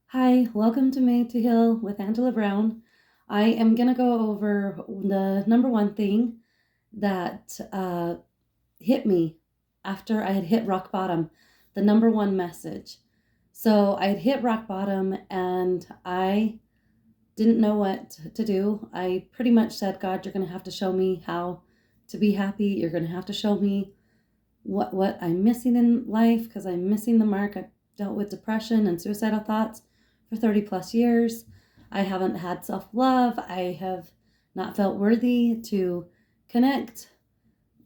Hi, welcome to Made to Heal with Angela Brown. I am going to go over the number one thing that hit me after I had hit rock bottom, the number one message. So I had hit rock bottom and I didn't know what to do. I pretty much said, God, you're going to have to show me how to be happy. You're going to have to show me what I'm missing in life because I'm missing the mark. I've dealt with depression and suicidal thoughts for 30 plus years. I haven't had self love. I have not felt worthy to connect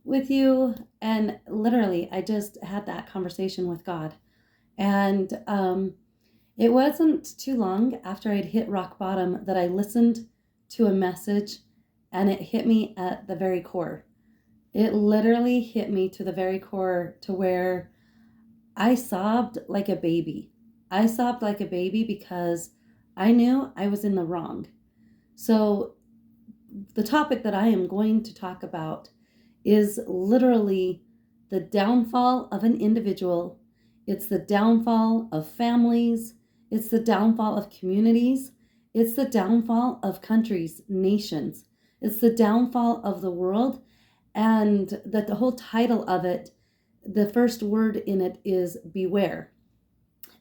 with you. And literally, I just had that conversation with God. And it wasn't too long after I'd hit rock bottom that I listened to a message and it hit me at the very core. It literally hit me to the very core to where I sobbed like a baby. I sobbed like a baby because I knew I was in the wrong. So, the topic that I am going to talk about is literally the downfall of an individual. It's the downfall of families. It's the downfall of communities. It's the downfall of countries, nations. It's the downfall of the world. And that the whole title of it, the first word in it is beware.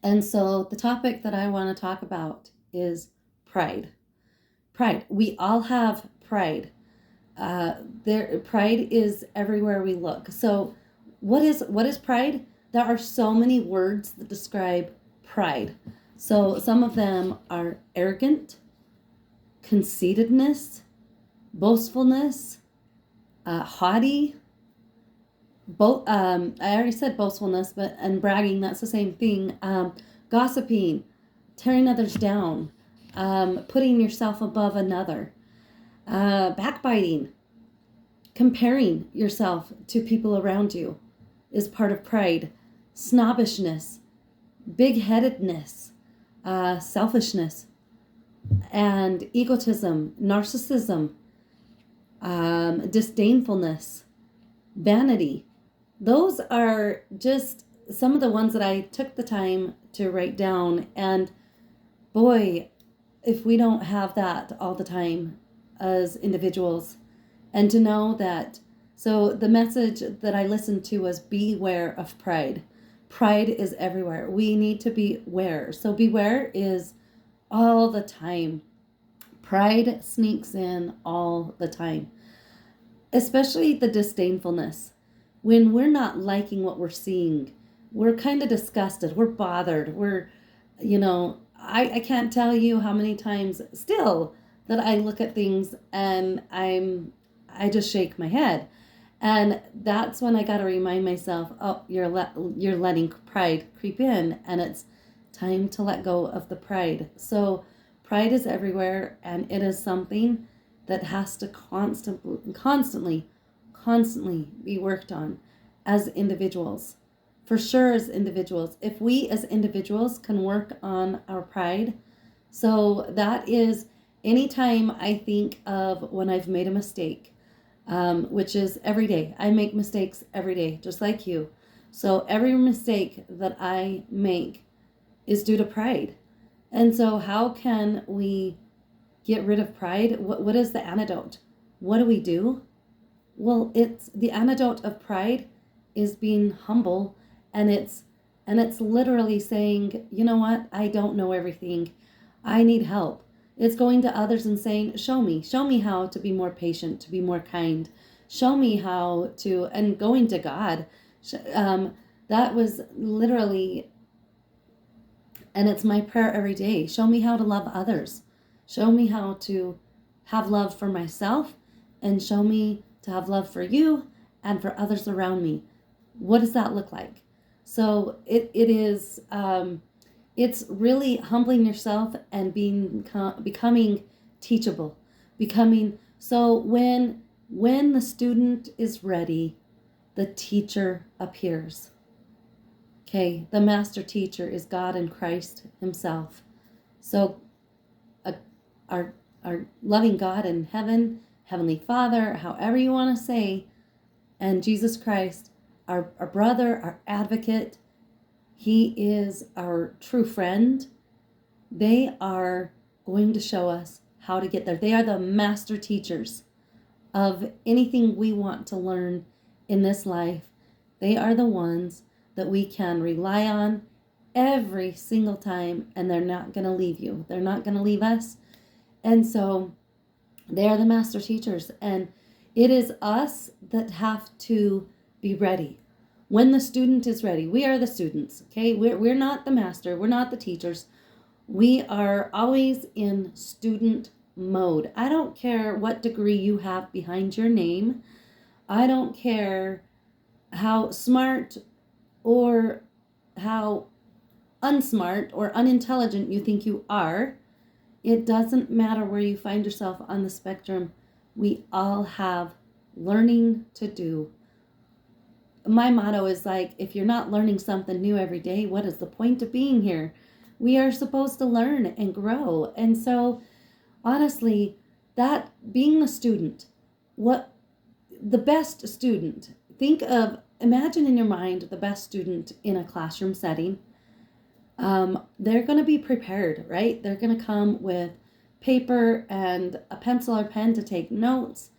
And so the topic that I want to talk about is pride. Pride. We all have pride. Pride is everywhere we look. So what is pride? There are so many words that describe pride. So some of them are arrogant, conceitedness, boastfulness, haughty. I already said boastfulness, but and bragging, that's the same thing. Gossiping, tearing others down, putting yourself above another, backbiting, comparing yourself to people around you is part of pride. Snobbishness, big-headedness, selfishness, and egotism, narcissism, disdainfulness, vanity. Those are just some of the ones that I took the time to write down. And boy, if we don't have that all the time as individuals, and to know that, so the message that I listened to was beware of pride. Pride is everywhere. We need to beware. So beware is all the time. Pride sneaks in all the time, especially the disdainfulness. When we're not liking what we're seeing, we're kind of disgusted, we're bothered, I can't tell you how many times still that I look at things and I just shake my head. And that's when I got to remind myself, oh, you're letting pride creep in, and it's time to let go of the pride. So pride is everywhere, and it is something that has to constantly be worked on as individuals. For sure, as individuals, if we as individuals can work on our pride, so that is anytime I think of when I've made a mistake, which is every day. I make mistakes every day, just like you. So every mistake that I make is due to pride. And so, how can we get rid of pride? What is the antidote? What do we do? Well, it's the antidote of pride is being humble, and it's literally saying, you know what? I don't know everything. I need help. It's going to others and saying, show me how to be more patient, to be more kind. Show me how to, and going to God. That was literally, and it's my prayer every day. Show me how to love others. Show me how to have love for myself, and show me to have love for you and for others around me. What does that look like? So it is it's really humbling yourself and becoming teachable, becoming so when the student is ready, the teacher appears. Okay, the master teacher is God and Christ himself. So uh, our loving God in heaven, Heavenly Father, however you want to say, and Jesus Christ, our brother, our advocate, he is our true friend. They are going to show us how to get there. They are the master teachers of anything we want to learn in this life. They are the ones that we can rely on every single time, and they're not going to leave you. They're not going to leave us. And so they are the master teachers, and it is us that have to be ready. When the student is ready, we are the students, okay? We're not the master, we're not the teachers. We are always in student mode. I don't care what degree you have behind your name. I don't care how smart or how unsmart or unintelligent you think you are. It doesn't matter where you find yourself on the spectrum. We all have learning to do. My motto is like, if you're not learning something new every day, what is the point of being here? We are supposed to learn and grow. And so, honestly, that being a student, what the best student, imagine in your mind the best student in a classroom setting. They're going to be prepared, right? They're going to come with paper and a pencil or pen to take notes.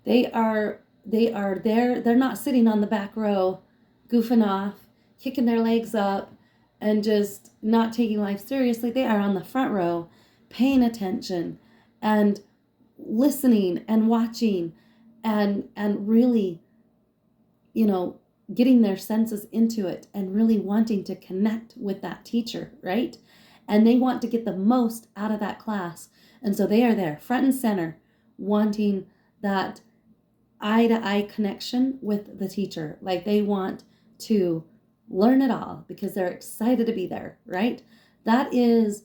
They are there. They're not sitting on the back row, goofing off, kicking their legs up, and just not taking life seriously. They are on the front row, paying attention and listening and watching and really, you know, getting their senses into it and really wanting to connect with that teacher, right? And they want to get the most out of that class. And so they are there, front and center, wanting that eye to eye connection with the teacher. Like they want to learn it all because they're excited to be there, right? That is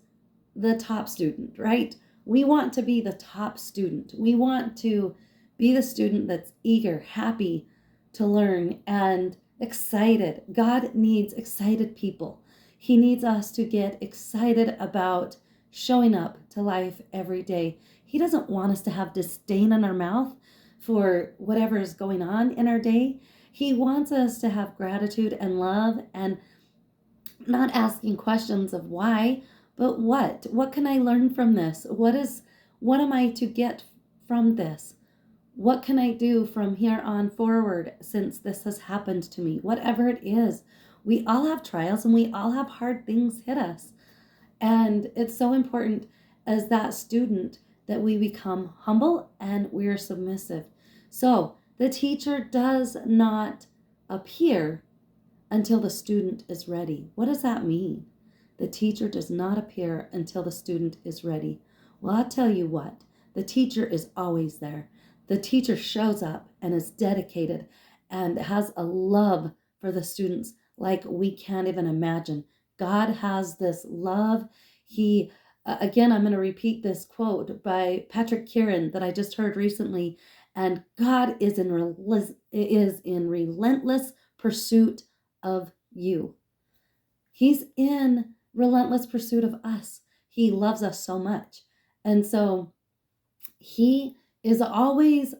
the top student, right? We want to be the top student. We want to be the student that's eager, happy to learn, and excited. God needs excited people. He needs us to get excited about showing up to life every day. He doesn't want us to have disdain in our mouth for whatever is going on in our day. He wants us to have gratitude and love and not asking questions of why, but what? What can I learn from this? What am I to get from this? What can I do from here on forward since this has happened to me? Whatever it is, we all have trials and we all have hard things hit us. And it's so important as that student that we become humble and we're submissive. So the teacher does not appear until the student is ready. What does that mean? The teacher does not appear until the student is ready. Well, I'll tell you what, the teacher is always there. The teacher shows up and is dedicated and has a love for the students like we can't even imagine. God has this love. Again, I'm going to repeat this quote by Patrick Kieran that I just heard recently. And God is in relentless pursuit of you. He's in relentless pursuit of us. He loves us so much. And so he is always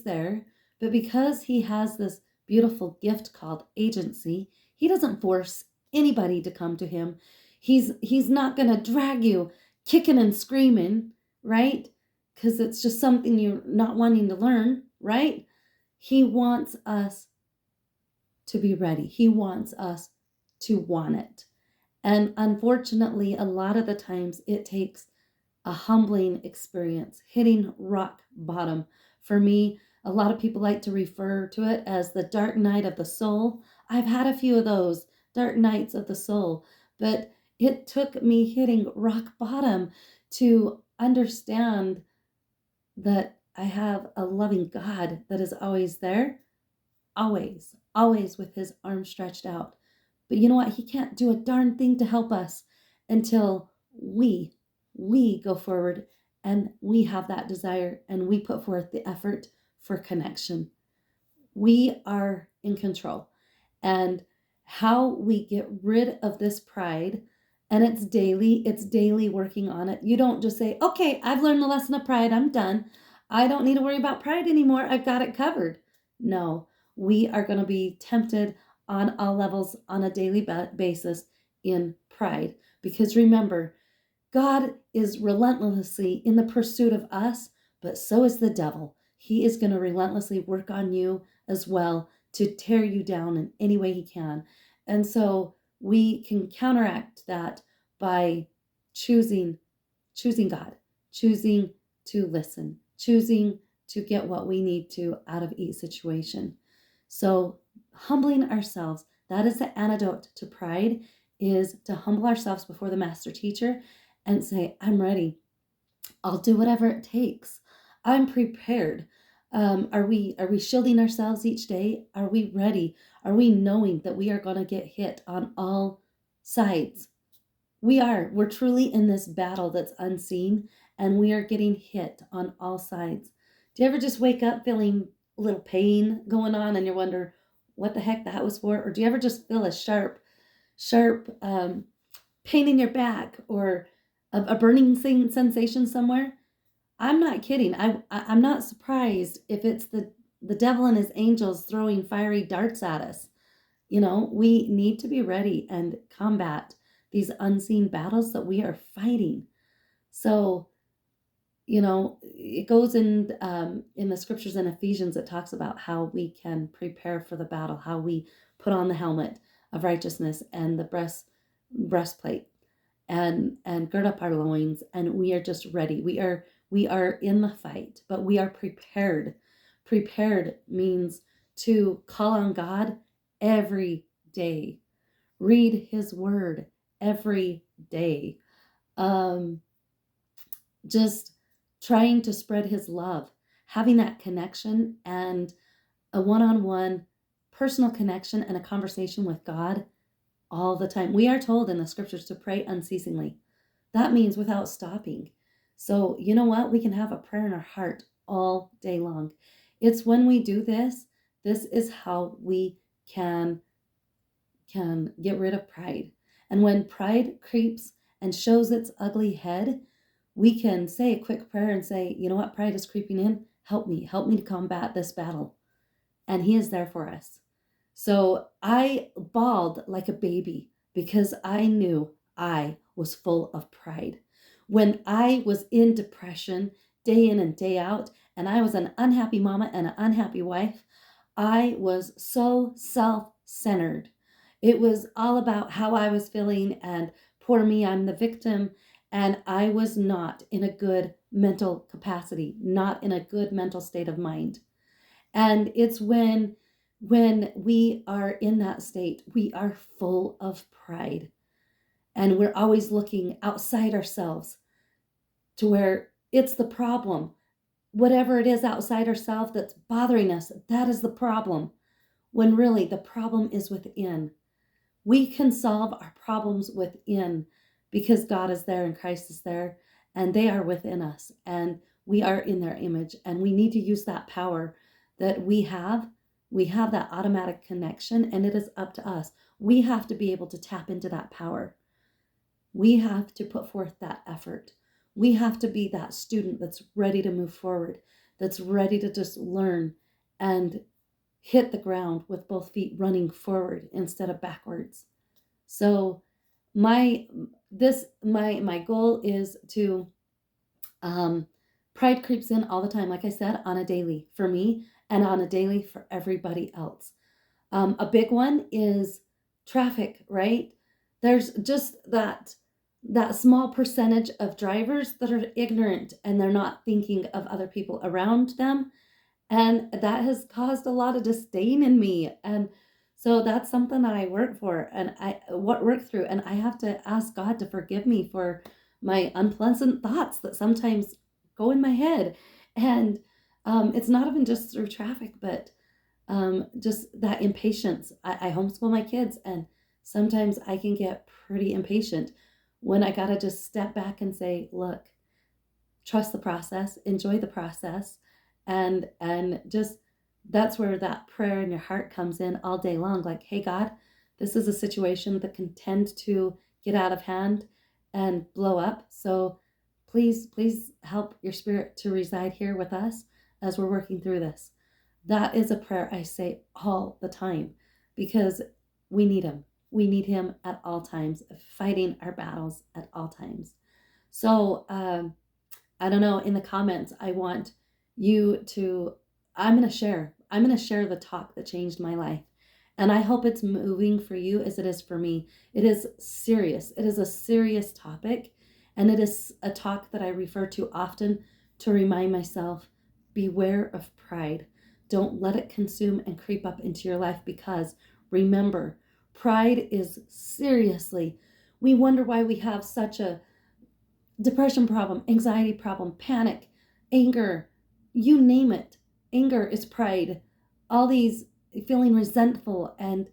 there. But because he has this beautiful gift called agency, he doesn't force anybody to come to him. He's not going to drag you kicking and screaming, right? Because it's just something you're not wanting to learn, right? He wants us to be ready. He wants us to want it. And unfortunately, a lot of the times it takes a humbling experience, hitting rock bottom. For me, a lot of people like to refer to it as the dark night of the soul. I've had a few of those dark nights of the soul, but it took me hitting rock bottom to understand that I have a loving God that is always there, always with his arms stretched out. But you know what? He can't do a darn thing to help us until we go forward and we have that desire and we put forth the effort for connection. We are in control. And how we get rid of this pride, and it's daily working on it. You don't just say, okay, I've learned the lesson of pride, I'm done. I don't need to worry about pride anymore. I've got it covered. No, we are going to be tempted on all levels on a daily basis in pride. Because remember, God is relentlessly in the pursuit of us, but so is the devil. He is going to relentlessly work on you as well to tear you down in any way he can. And so we can counteract that by choosing God, choosing to listen, choosing to get what we need to out of each situation. So humbling ourselves, that is the antidote to pride, is to humble ourselves before the master teacher and say, I'm ready. I'll do whatever it takes. I'm prepared. Are we shielding ourselves each day? Are we ready? Are we knowing that we are going to get hit on all sides? We're truly in this battle that's unseen, and we are getting hit on all sides. Do you ever just wake up feeling a little pain going on and you wonder what the heck that was for? Or do you ever just feel a sharp pain in your back, or a burning sensation somewhere? I'm not kidding. I'm not surprised if it's the devil and his angels throwing fiery darts at us. We need to be ready and combat these unseen battles that we are fighting. So, it goes in the scriptures in Ephesians. It talks about how we can prepare for the battle, how we put on the helmet of righteousness and the breastplate, and gird up our loins, and we are just ready. We are in the fight, but we are prepared. Prepared means to call on God every day. Read his word every day. Just trying to spread his love, having that connection and a one-on-one personal connection and a conversation with God all the time. We are told in the scriptures to pray unceasingly. That means without stopping. So you know what? We can have a prayer in our heart all day long. It's when we do this is how we can get rid of pride. And when pride creeps and shows its ugly head, we can say a quick prayer and say, you know what, pride is creeping in. Help me to combat this battle. And he is there for us. So I bawled like a baby because I knew I was full of pride. When I was in depression day in and day out, and I was an unhappy mama and an unhappy wife, I was so self-centered. It was all about how I was feeling, and poor me, I'm the victim. And I was not in a good mental capacity, not in a good mental state of mind. And it's when we are in that state, we are full of pride. And we're always looking outside ourselves to where it's the problem. Whatever it is outside ourselves that's bothering us, that is the problem. When really the problem is within. We can solve our problems within because God is there and Christ is there, and they are within us, and we are in their image, and we need to use that power that we have. We have that automatic connection, and it is up to us. We have to be able to tap into that power. We have to put forth that effort. We have to be that student that's ready to move forward, that's ready to just learn and hit the ground with both feet running forward instead of backwards. So my goal is to pride creeps in all the time, like I said, on a daily for me and on a daily for everybody else. A big one is traffic, right? There's just that small percentage of drivers that are ignorant and they're not thinking of other people around them. And that has caused a lot of disdain in me. And so that's something that I work for and I work through. And I have to ask God to forgive me for my unpleasant thoughts that sometimes go in my head. And it's not even just through traffic, but just that impatience. I homeschool my kids, and sometimes I can get pretty impatient when I got to just step back and say, look, trust the process, enjoy the process. And just that's where that prayer in your heart comes in all day long. Like, hey, God, this is a situation that can tend to get out of hand and blow up. So please help your spirit to reside here with us as we're working through this. That is a prayer I say all the time because we need him. We need him at all times, fighting our battles at all times. So I don't know, in the comments, I want you to, I'm going to share. I'm going to share the talk that changed my life. And I hope it's moving for you as it is for me. It is serious. It is a serious topic. And it is a talk that I refer to often to remind myself, beware of pride. Don't let it consume and creep up into your life, because remember, pride is seriously, we wonder why we have such a depression problem, anxiety problem, panic, anger, you name it. Anger is pride. All these feeling resentful and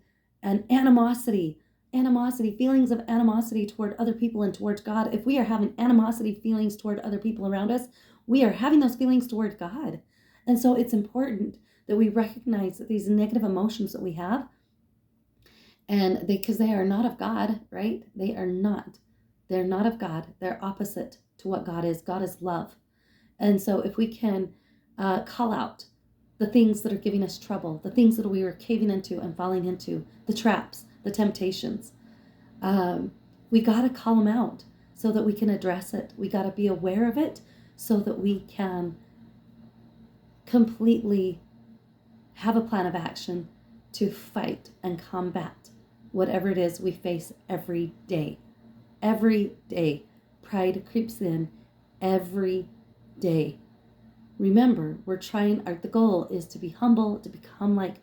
animosity, feelings of animosity toward other people and towards God. If we are having animosity feelings toward other people around us, we are having those feelings toward God. And so it's important that we recognize that these negative emotions that we have, and because they are not of God, right? They are not. They're not of God. They're opposite to what God is. God is love. And so if we can call out the things that are giving us trouble, the things that we are caving into and falling into, the traps, the temptations, we got to call them out so that we can address it. We got to be aware of it so that we can completely have a plan of action to fight and combat whatever it is we face every day. Every day, pride creeps in every day. Remember, the goal is to be humble, to become like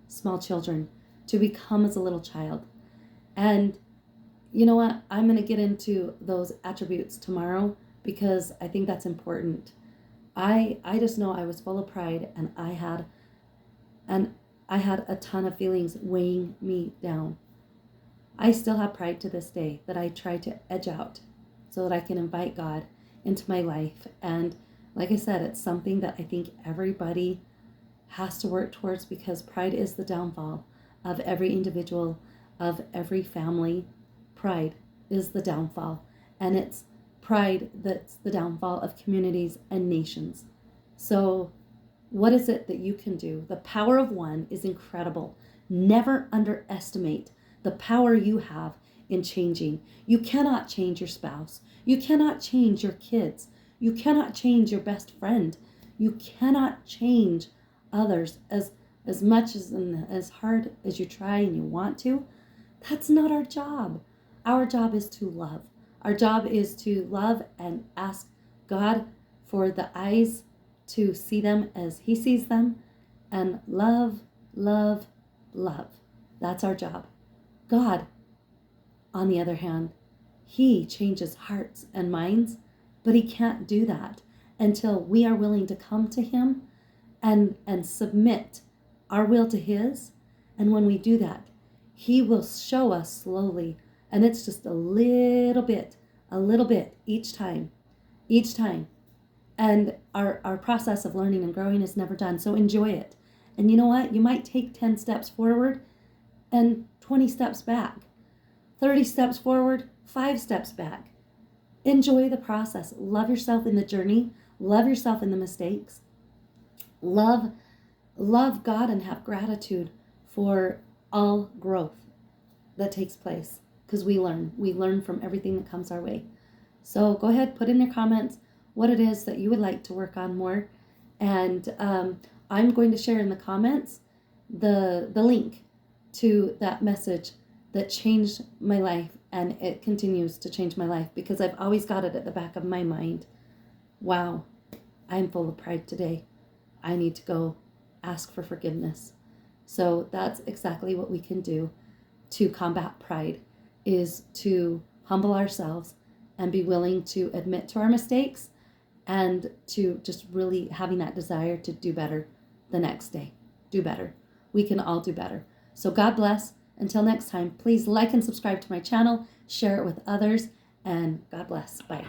small children, to become as a little child. And you know what? I'm going to get into those attributes tomorrow because I think that's important. I just know I was full of pride, and I had a ton of feelings weighing me down. I still have pride to this day that I try to edge out so that I can invite God into my life. And like I said, it's something that I think everybody has to work towards, because pride is the downfall of every individual, of every family. Pride is the downfall. And it's pride that's the downfall of communities and nations. So what is it that you can do? The power of one is incredible. Never underestimate the power you have in changing. You cannot change your spouse. You cannot change your kids. You cannot change your best friend. You cannot change others as much as hard as you try and you want to. That's not our job. Our job is to love. Our job is to love and ask God for the eyes to see them as He sees them, and love, love, love. That's our job. God, on the other hand, He changes hearts and minds, but He can't do that until we are willing to come to Him and submit our will to His. And when we do that, He will show us slowly, and it's just a little bit each time. And our process of learning and growing is never done. So enjoy it. And you know what? You might take 10 steps forward and 20 steps back. 30 steps forward, 5 steps back. Enjoy the process. Love yourself in the journey. Love yourself in the mistakes. Love God and have gratitude for all growth that takes place, because we learn from everything that comes our way. So go ahead, put in your comments what it is that you would like to work on more. And I'm going to share in the comments the link to that message that changed my life, and it continues to change my life because I've always got it at the back of my mind. Wow, I'm full of pride today. I need to go ask for forgiveness. So that's exactly what we can do to combat pride, is to humble ourselves and be willing to admit to our mistakes, and to just really having that desire to do better the next day. Do better. We can all do better. So God bless. Until next time, please like and subscribe to my channel, share it with others, and God bless. Bye.